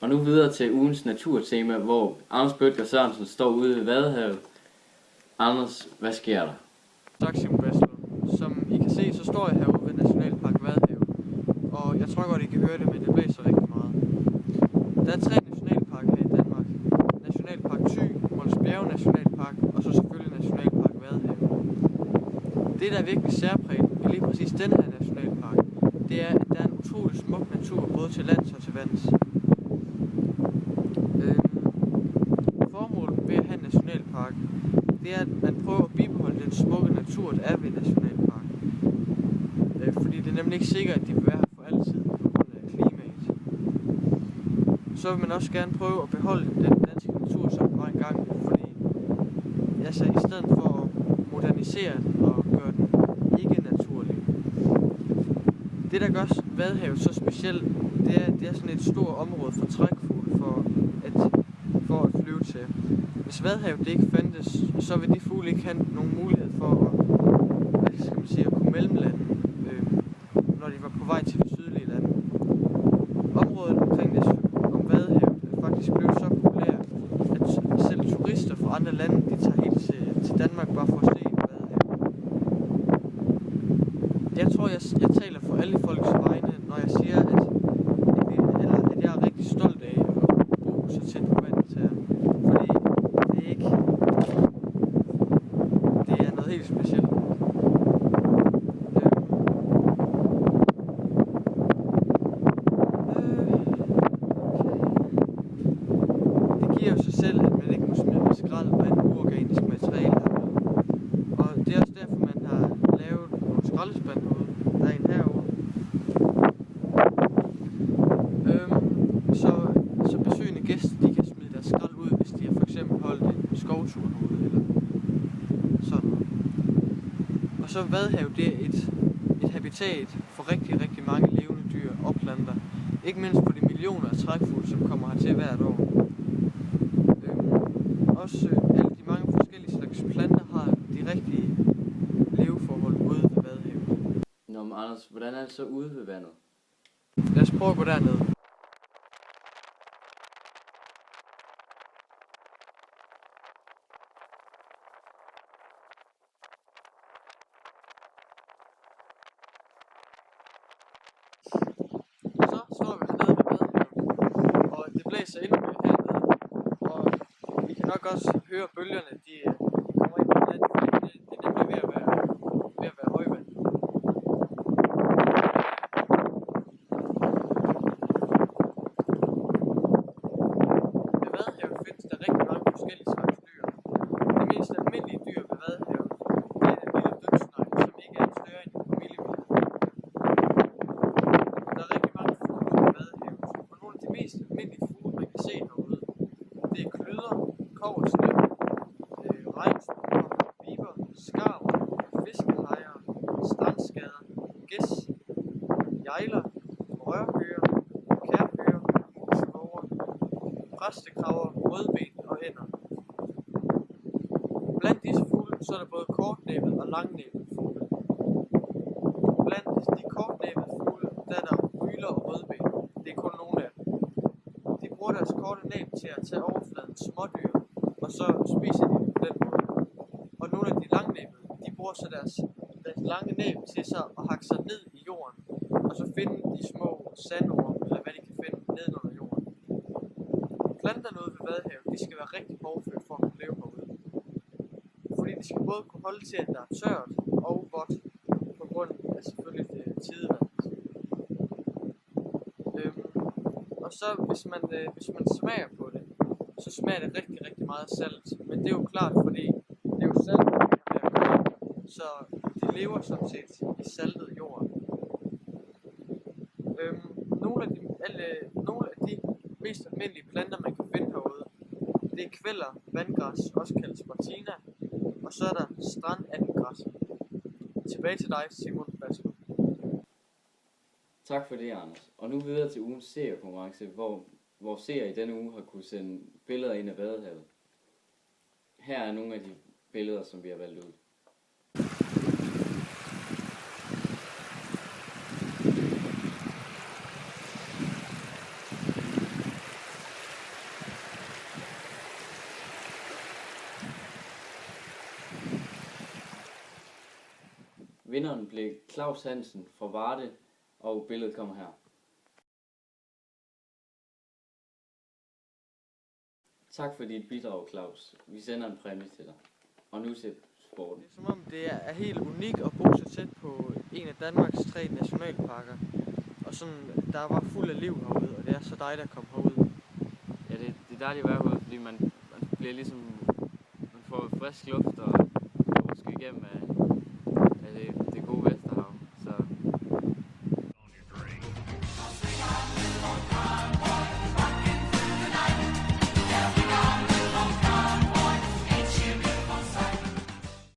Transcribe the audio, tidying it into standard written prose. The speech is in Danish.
Og nu videre til ugens naturtema, hvor Anders Bødker Sørensen står ude ved Vadehavet. Anders, hvad sker der? Tak, Simon Baslund. Som I kan se, så står jeg herude ved Nationalpark Vadehavet. Og jeg tror godt, I kan høre det, men det blæser rigtig meget. Der er 3 nationalparker her i Danmark. Nationalpark Thy, Mols Bjerge Nationalpark, og så selvfølgelig Nationalpark Vadehavet. Det, der er virkelig særpræget i lige præcis den her nationalpark, det er, at der er en utrolig smuk natur, både til lands og til vands. Formålet ved at have en nationalpark, det er, at man prøver at bibeholde den smukke natur, der er ved nationalpark. Fordi det er nemlig ikke sikkert, at de vil være her for altid på grund af klimaet. Så vil man også gerne prøve at beholde den danske natur, som den var engang, fordi altså, i stedet for at modernisere den og gøre den ikke naturlig. Det, der gør Vadehavet så specielt, det er sådan et stort område for trækfugle for at flyve til. Hvis Vadehavet det ikke fandtes, så vil de fugle ikke have nogen mulighed for at kunne mellemlande, når de var på vej til det sydlige land. Området omkring Vadehavet er faktisk blevet så populært, at selv turister fra andre lande de tager helt til Danmark bare for at se Vadehavet. Jeg tror, jeg taler for alle folks vegne, når jeg siger, at jeg er rigtig stolt af at bo så tæt på vandet her. Fordi det er noget helt specielt. Det giver jo sig selv, at man ikke må smide skrald og andet uorganisk materiale herude. Og det er også derfor, man har lavet nogle skraldespand herude. Der er en herude. Så besøgende gæster, de kan smide deres skrald ud, hvis de har for eksempel holdt en skovtur herude, eller sådan noget. Og så Vadehavet, det er et habitat for rigtig, rigtig mange levende dyr og planter. Ikke mindst for de millioner af trækfugle, som kommer hertil hvert år. Også alle de mange forskellige slags planter har de rigtige leveforhold ude ved Vadehavet. Nå, men Anders, hvordan er det så ude ved vandet? Lad os prøve at gå derned. Så står vi hernede ved Vadehavet, og det blæser endnu mere hernede, og I kan nok også høre bølgerne, de kommer ind på land, fordi det er nemlig ved at være højvand. Ved Vadehavet findes der rigtig mange forskellige slags dyr. Det mest almindelige dyr ved Vadehavet, det er den lille dødsnegl, som ikke er større end en millimeter. Der er rigtig mange fugle ved Vadehavet, og nogle af de mest almindelige fugle, man kan se herude, det er klyder, kobbersnæb, regnspurver, viber, skarver, fiskehajer, strandskader, gæs, jejler, rørhøger, kærhøger, musvåger, præstekraver, rødben og ænder. Blandt disse fugle så er der både kortnæbbet og langnæbbet fugle. Blandt de kortnæbbede fugle, der er der hyler og rødben. Det er kun nogle af dem. De bruger deres korte næb til at tage overfladens smådyr, og så spiser de på den måde. Og nogle af de langnæbbede, de bruger så deres lange næb til så at hakke sig ned i jorden, og så finde de små sandorme, eller hvad de kan finde nedenunder jorden. Planterne ude ved Vadehavet, de skal være rigtig hårdfødt for at kunne leve herude. Fordi de skal både kunne holde til, at der er tørt og vådt, på grund af selvfølgelig det tidevand. Og så hvis man smager på det, så smager det rigtig, rigtig meget salt. Men det er jo klart, fordi det er jo salt, der kan være gøre, så de lever sådan set i saltet jord. Nogle af de mest almindelige planter, man kan finde herude, det er kvæller, vandgræs, også kaldet spartina, og så er der strandandengræs. Tilbage til dig, Simon Baslund. Tak for det, Anders. Og nu videre til ugens seriekonkurrence, hvor seere i denne uge har kunne sende billeder ind af Vadehavet. Her er nogle af de billeder, som vi har valgt ud. Vinderen blev Claus Hansen fra Varde, og billedet kommer her. Tak for dit bidrag, Claus. Vi sender en præmie til dig. Og nu til sporten. Det er som om det er helt unikt at bo så tæt på en af Danmarks 3 nationalparker. Og sådan, der var fuld af liv herude, og det er så dejligt at komme herud. Ja, det er dejligt at være herude, fordi man bliver ligesom, man får frisk luft og rusker igennem af